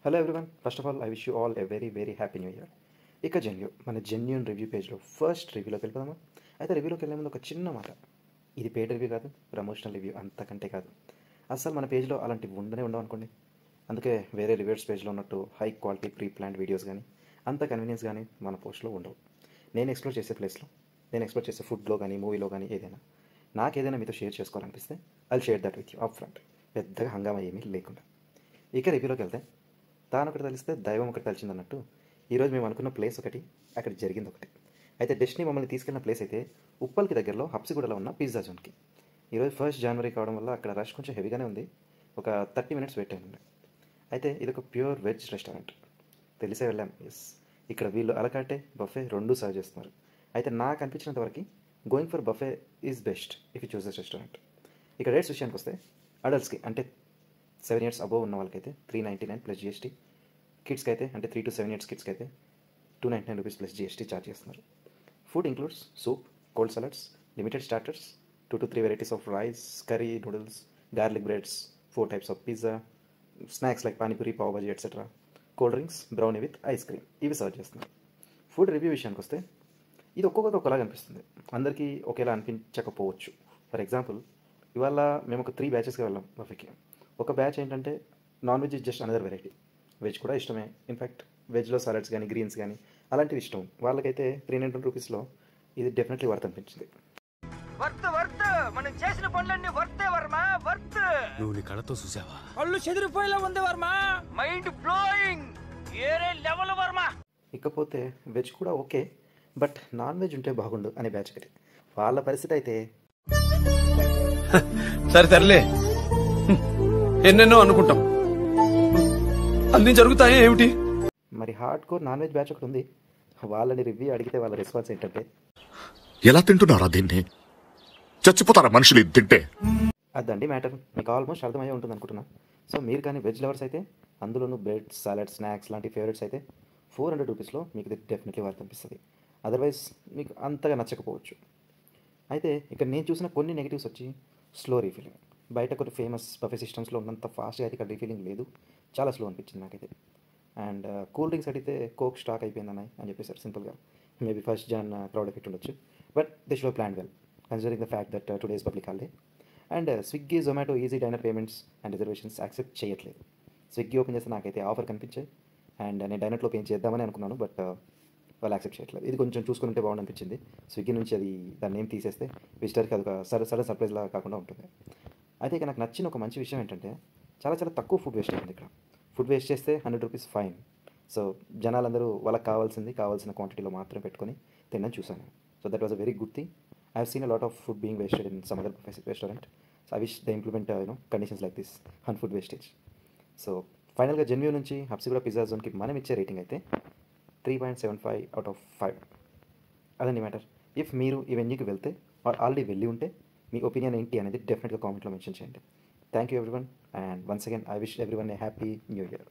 Hello everyone, first of all I wish you all a very very happy new year. ఇక మన genuine review పేజ్లో first రివ్యూలోకి వెళ్ళిపోదామా? అయితే రివ్యూలోకి వెళ్ళే ముందు ఒక చిన్న మాట, ఇది పెయిడ్ రివ్యూ కాదు, ప్రమోషనల్ రివ్యూ అంతకంటే కాదు. అసలు మన పేజ్లో అలాంటివి ఉండవు అనుకోండి. అందుకే వేరే రివ్యూస్ పేజ్లో ఉన్నట్టు high quality pre planned videos కానీ అంత కన్వీనియన్స్ కానీ మన పోస్ట్లో ఉండవు. నేను ఎక్స్ప్లోర్ చేసే ప్లేస్లో, నేను ఎక్స్ప్లోర్ చేసే ఫుడ్లో కానీ మూవీలో కానీ ఏదైనా నాకు ఏదైనా మీతో షేర్ చేసుకోవాలనిపిస్తే I share that with you up front, పెద్దగా హంగామా ఏమీ లేకుండా. ఇక రివ్యూలోకి వెళ్తే, తాను ఒకటి తెలిస్తే దైవం ఒకటి తెలిసింది అన్నట్టు ఈరోజు మేము అనుకున్న ప్లేస్ ఒకటి, అక్కడ జరిగింది ఒకటి. అయితే డెస్టినీ మమ్మల్ని తీసుకెళ్ళిన ప్లేస్ అయితే ఉప్పల్కి దగ్గరలో హబ్సిగూడలో ఉన్న పిజ్జా జోన్కి. ఈరోజు 1st January కావడం వల్ల అక్కడ రష్ కొంచెం హెవీగానే ఉంది. ఒక 30 minutes వెయిట్ అయింది. అయితే ఇది ఒక ప్యూర్ వెజ్ రెస్టారెంట్. తెలిసే వెళ్ళాం. ఎస్, ఇక్కడ వీళ్ళు అలకాటే బఫే రెండు సర్వ్ చేస్తున్నారు. అయితే నాకు అనిపించినంత వరకు going for buffet is best if you choose this restaurant. ఇక్కడ రేట్స్ విషయానికి వస్తే అడల్ట్స్కి అంటే 7 years అబోవ్ ఉన్న వాళ్ళకైతే 399 ప్లస్ GST, కిడ్స్కి అయితే అంటే 3 to 7 years కిడ్స్కి అయితే 299 రూపీస్ ప్లస్ GST ఛార్జ్ చేస్తున్నారు. Food includes soup, cold salads, limited starters, 2 to 3 varieties of rice, curry, noodles, garlic breads, 4 types of pizza, snacks like panipuri, pav bajji etcetera, cold drinks, brownie with ice cream, ఇవి serve చేస్తున్నారు. Food review విషయానికి వస్తే ఇది ఒక్కొక్కటి ఒకలాగా అనిపిస్తుంది, అందరికీ ఒకేలా అనిపించకపోవచ్చు. ఫర్ ఎగ్జాంపుల్, ఇవాళ మేము ఒక 3 batchesగా వెళ్ళాం బఫేకి. ఒక బ్యాచ్ ఏంటంటే non veg is just another variety, veg కూడా ఇష్టమే. ఇన్ఫ్యాక్ట్ వెజ్లో సలాడ్స్ కానీ గ్రీన్స్ కానీ అలాంటివి ఇష్టం. వాళ్ళకైతే 390 రూపీస్లో ఇది డెఫినెట్లీ వర్త్ అనిపించింది. వర్త్ వర్త్ మనం చేసిన పనులన్నీ వర్తే వర్మ, వర్త్. నువ్వు నీ కళ్ళతో చూసావా? కళ్ళు చెదిరిపోయేలా ఉంది వర్మ, మైండ్ బ్లోయింగ్, ఏరే లెవెల్ వర్మ. ఇకపోతే వెజ్ కూడా ఓకే, బట్ నాన్ వెజ్ ఉంటే బాగుండు అనే బ్యాచ్ ఒకటి. వాళ్ళ పరిస్థితి అయితే సరే తరలే, ఎన్నెన్నో అనుకుంటాం, అన్ని జరుగుతాయి ఏమిటి? మరి hard core non veg batch ఒకటి ఉంది. వాళ్ళని రివ్యూ అడిగితే వాళ్ళ రెస్పాన్స్ ఏంటంటే, ఎలా తింటున్నారా దీన్ని? చచ్చిపోతారా మనుషులు ఇది తింటే? అదండి మ్యాటర్. మీకు ఆల్మోస్ట్ అర్థమయ్యే ఉంటుంది అనుకుంటున్నా. సో మీరు కానీ వెజ్ లవర్స్ అయితే, అందులోనూ బ్రెడ్, సాలడ్, స్నాక్స్ లాంటి ఫేవరెట్స్ అయితే 400 రూపీస్లో మీకు ఇది డెఫినెట్లీ వర్త్ అనిపిస్తుంది. అదర్వైజ్ మీకు అంతగా నచ్చకపోవచ్చు. అయితే ఇక్కడ నేను చూసిన కొన్ని నెగిటివ్స్ వచ్చి స్లో రీఫిలింగ్. బయట కొన్ని ఫేమస్ బఫే సిస్టమ్స్లో ఉన్నంత ఫాస్ట్గా అయితే ఇక్కడ రీఫిలింగ్ లేదు, చాలా స్లో అనిపించింది నాకైతే. అండ్ కూల్ డ్రింక్స్ అడిగితే కోక్ స్టాక్ అయిపోయిందని అని చెప్పేసారు సింపుల్గా. Maybe 1st Jan crowd effect ఉండొచ్చు, but they should plan well considering the fact that today's public holiday. And Swiggy, Zomato EazyDiner payments and reservations accept చేయట్లేదు. స్విగ్గీ ఓపెన్ చేస్తే నాకైతే ఆఫర్ కనిపించాయి, అండ్ నేను డైనర్లో పే చేద్దామని అనుకున్నాను, బట్ వాళ్ళు యాక్సెప్ట్ చేయట్లేదు. ఇది కొంచెం చూసుకుంటే బాగుంది అనిపించింది. స్విగ్గీ నుంచి అది దాన్ని ఏం తీసేస్తే విజిటర్కి అది ఒక సడన్ సర్ప్రైజ్లా కాకుండా ఉంటుంది. అయితే ఇక నాకు నచ్చిన ఒక మంచి విషయం ఏంటంటే చాలా చాలా తక్కువ ఫుడ్ వేస్ట్ అయింది ఇక్కడ. ఫుడ్ వేస్ట్ చేస్తే 100 రూపీస్ ఫైన్. సో జనాలందరూ వాళ్ళకి కావాల్సిన క్వాంటిటీలో మాత్రమే పెట్టుకొని తినని చూశాను. So that was a very good thing. I have seen a lot of food being wasted in some other restaurant. So I wish the implement conditions like this on food wastage. So ఫైనల్గా జెన్యూ నుంచి Habsiguda pizza జోన్కి మనం ఇచ్చే rating అయితే 3.75 out of 5. అదండి matter. If మీరు ఈ వెన్యూకి వెళ్తే already వెళ్ళి ఉంటే మీ ఒపీనియన్ ఏంటి అనేది డెఫినెట్గా కామెంట్లో మెన్షన్ చేయండి. Thank you everyone, and once again I wish everyone A happy new year.